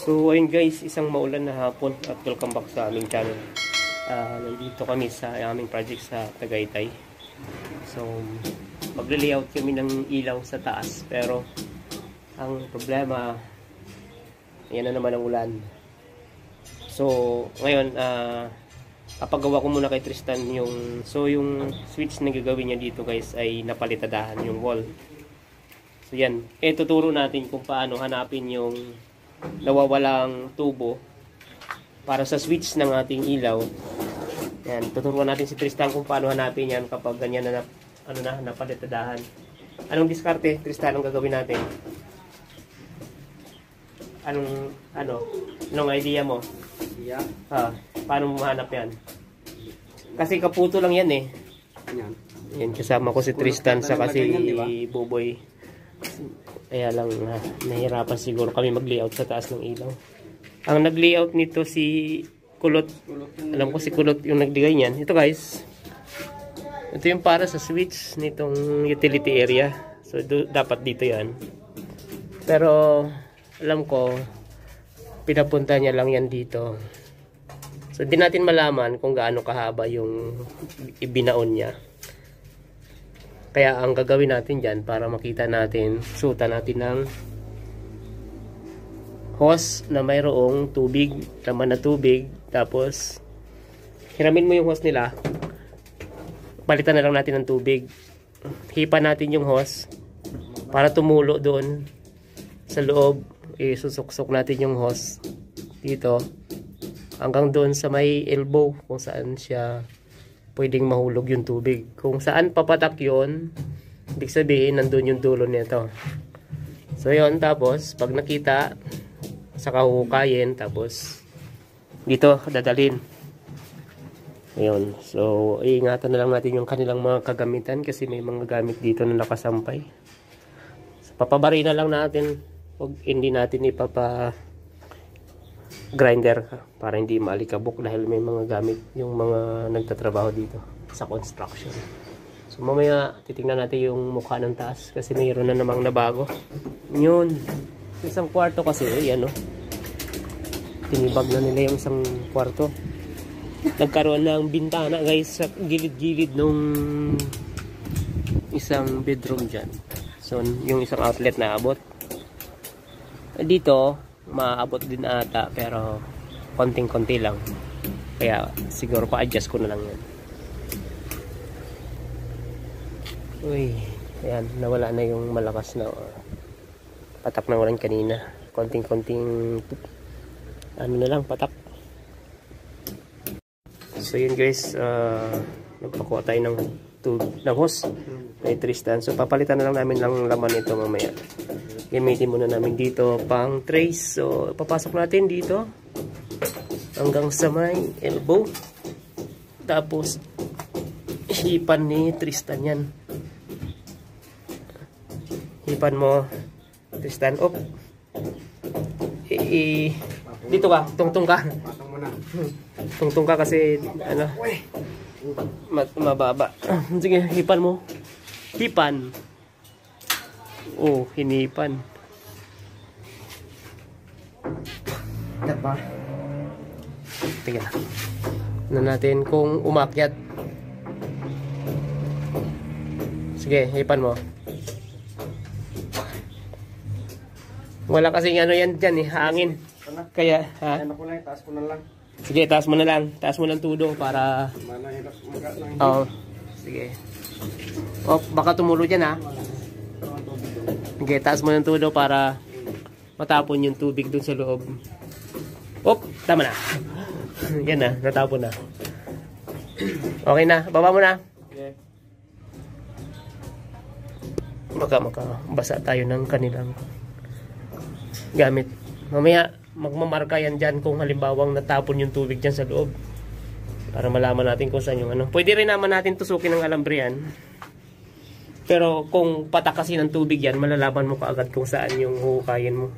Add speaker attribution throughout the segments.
Speaker 1: So ayun guys, isang maulan na hapon at welcome back sa aming channel. Nandito kami sa aming project sa Tagaytay. So magle-layout kami ng ilaw sa taas, pero ang problema, yan na naman ang ulan. So ngayon, papagawa ko muna kay Tristan yung switch na gagawin niya dito guys ay napalitadahan yung wall. So yan, tuturo natin kung paano hanapin yung nawawalang tubo para sa switch ng ating ilaw. Yan, tuturuan natin si Tristan kung paano hanapin yan kapag ganyan na napalitadahan. Anong diskarte, Tristan, anong gagawin natin? Anong idea mo?
Speaker 2: Yeah.
Speaker 1: Paano mo mahanap yan? Kasi kaputo lang yan eh. Yan, kasama ko si Tristan sa kasi Buboy. Kaya lang nahirapan siguro kami mag-layout sa taas ng ilaw. Ang nag-layout nito si Kulot. Alam ko si Kulot yung nagbigay niyan. Ito guys. Ito yung para sa switch nitong utility area. So dapat dito yan. Pero alam ko pinapunta niya lang yan dito. So hindi natin malaman kung gaano kahaba yung ibinaon niya. Kaya ang gagawin natin dyan para makita natin, sutan natin ng hose na mayroong tubig, laman na tubig. Tapos hiramin mo yung hose nila, palitan na lang natin ng tubig. Hipan natin yung hose para tumulo doon sa loob. Isusuksok natin yung hose dito hanggang doon sa may elbow kung saan siya pwedeng mahulog yung tubig. Kung saan papatak yun, ibig sabihin nandun yung dulo nito. So yun, tapos pag nakita, saka hukayin, tapos dito dadalhin. Ayun, so iingatan na lang natin yung kanilang mga kagamitan kasi may mga gamit dito na nakasampay. So, papabari na lang natin, huwag hindi natin ipapa grinder para hindi maalikabok dahil may mga gamit yung mga nagtatrabaho dito sa construction. So mamaya titingnan natin yung mukha ng taas kasi mayroon na namang nabago. Yun, isang kwarto kasi yan tinibag na nila yung isang kwarto. Nagkaroon ng bintana guys sa gilid-gilid nung isang bedroom dyan. So yung isang outlet na abot dito, maabot din ata pero konting-konti lang. Kaya siguro pa-adjust ko na lang yan. Uy, ayan, nawala na yung malakas na patak na ulan kanina. Konting-konting na lang, patak. So yun guys, nagpakuha tayo ng hose kay Tristan. So papalitan na lang namin ng laman ito mamaya. Gamitin muna namin dito pang trace. So papasok natin dito hanggang sa may elbow. Tapos hipan ni Tristan yan. Hipan mo Tristan. Op. Dito ka, tungtung ka. Tungtung ka kasi mababa. Sige, hipan mo. Hipan. Oh, hinipan. Diba? Tingnan na natin kung umakyat. Sige, hipan mo. Wala kasing yan dyan hangin. Kaya, taas ko na lang. Sige, taas mo na lang. Taas mo ng tudo para sige. Oh, baka tumulo dyan Okay, taas mo ng tulo para matapon yung tubig dun sa loob. Op, tama na. Yan na, natapon na. Okay na, baba mo na. Okay. Baka makabasa tayo ng kanilang gamit. Mamaya, magmamarka yan dyan kung halimbawang natapon yung tubig dyan sa loob. Para malaman natin kung saan yung Pwede rin naman natin tusukin ng alambre yan. Pero kung patakasin ng tubig yan, malalaman mo kaagad kung saan yung hukayin mo.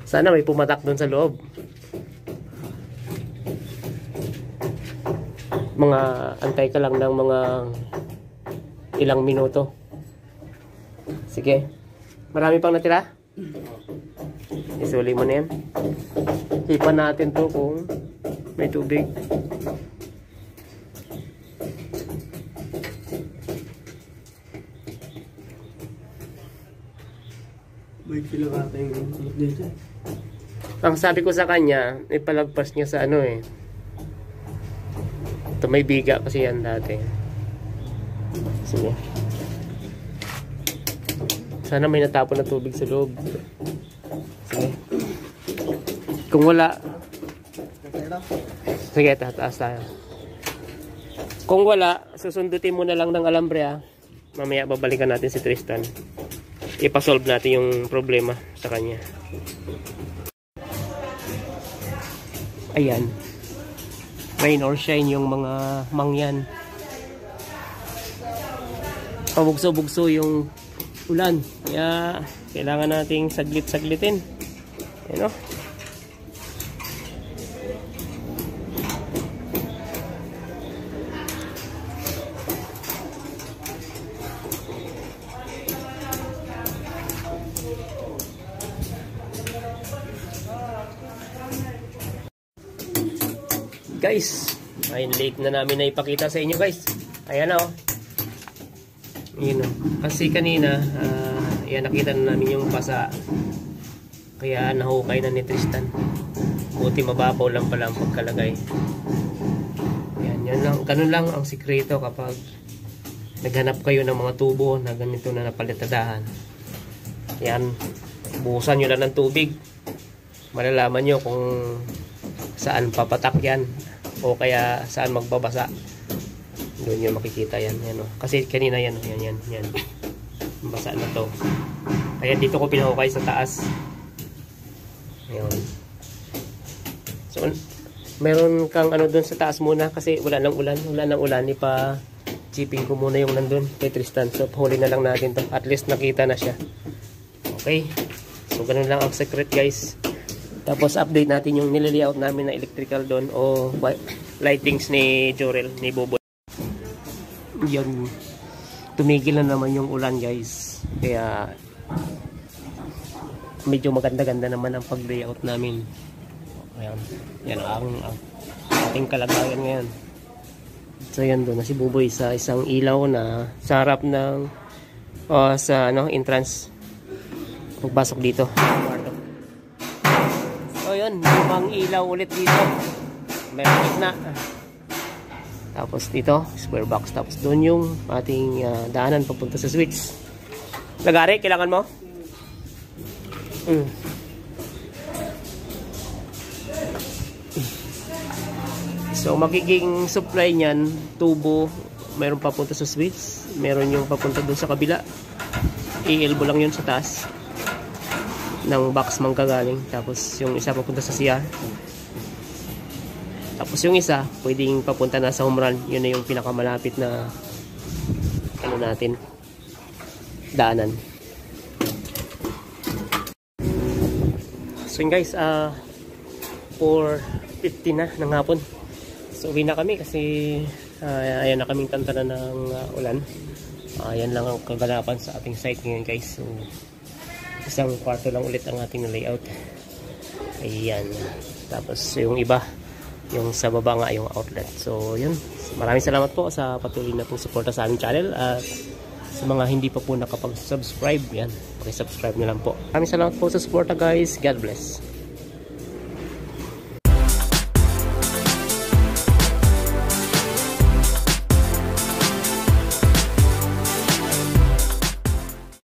Speaker 1: Sana may pumatak doon sa loob. Mga antay ka lang ng mga ilang minuto. Sige. Marami pang natira? Isuli mo na yan. Hipan natin to kung may tubig.
Speaker 2: May kilakata yung dito.
Speaker 1: Ang sabi ko sa kanya, ipalagpas niya sa ano eh. Ito may biga kasi yan dati. Sige. Sana may natapon na tubig sa loob. Sige. Kung wala, sige, tataas tayo. Kung wala, susundutin mo na lang ng alambre ah. Mamaya babalikan natin si Tristan. Ipasolve natin yung problema sa kanya. Ayan. Rain or shine yung mga mangyan. Pabugso-bugso yung ulan. Kaya kailangan nating saglit-saglitin. Ayan o. Guys, ay late na namin na ipakita sa inyo guys. Ayan o. Yun o. Kasi kanina, ayan, nakita na namin yung pasa. Kaya nahukay na ni Tristan. Buti mababaw lang pala ang pagkalagay. Ayan, yan lang. Ganun lang ang sikreto kapag naghanap kayo ng mga tubo na ganito na napalitadahan. Ayan, buhusan nyo lang ng tubig. Malalaman nyo kung saan papatak yan. O kaya saan magbabasa. Doon nyo makikita yan. Yan o. Kasi kanina yan. Yan. Basa na to. Kaya dito ko pinahukay sa taas. Ayun. So, meron kang ano doon sa taas muna. Kasi wala nang ulan. Ipa-chipping ko muna yung nandun kay Tristan. So, huli na lang natin to. At least nakita na siya. Okay. So, ganun lang ang secret guys. Tapos update natin yung nilalayout namin na electrical doon o lightings ni Jorel, ni Bobo. Yan. Tumigil na naman yung ulan guys. Kaya medyo maganda-ganda naman ang pag-layout namin. Ayan. Yan ang ating kalagayan ngayon. So yan doon na si Boboy sa isang ilaw na sa harap ng sa entrance. Pagpasok dito. So yun, ibang ilaw ulit dito. Meron gitna. Tapos dito, square box. Tapos doon yung ating daanan papunta sa switch. Lagari, kailangan mo? So magiging supply niyan, tubo, meron papunta sa switch, meron yung papunta doon sa kabila. I-elbow lang yun sa taas ng box manggagaling. Tapos yung isa papunta sa CR. Tapos yung isa pwedeng papunta na sa home run. Yun na yung pinakamalapit na ano natin, daanan. So yun guys, 4:50 na ng hapon. So uwi na kami kasi ayan na kaming tantana ng ulan. Ayan lang ang kaganapan sa ating site ngayon guys. So isang kwarto lang ulit ang ating layout. Ayan. Tapos yung iba, yung sa baba nga yung outlet. So yun. Maraming salamat po sa patuloy na pong suporta sa aming channel. At sa mga hindi pa po nakapag-subscribe, yan, pakisubscribe na lang po. Maraming salamat po sa suporta guys. God bless.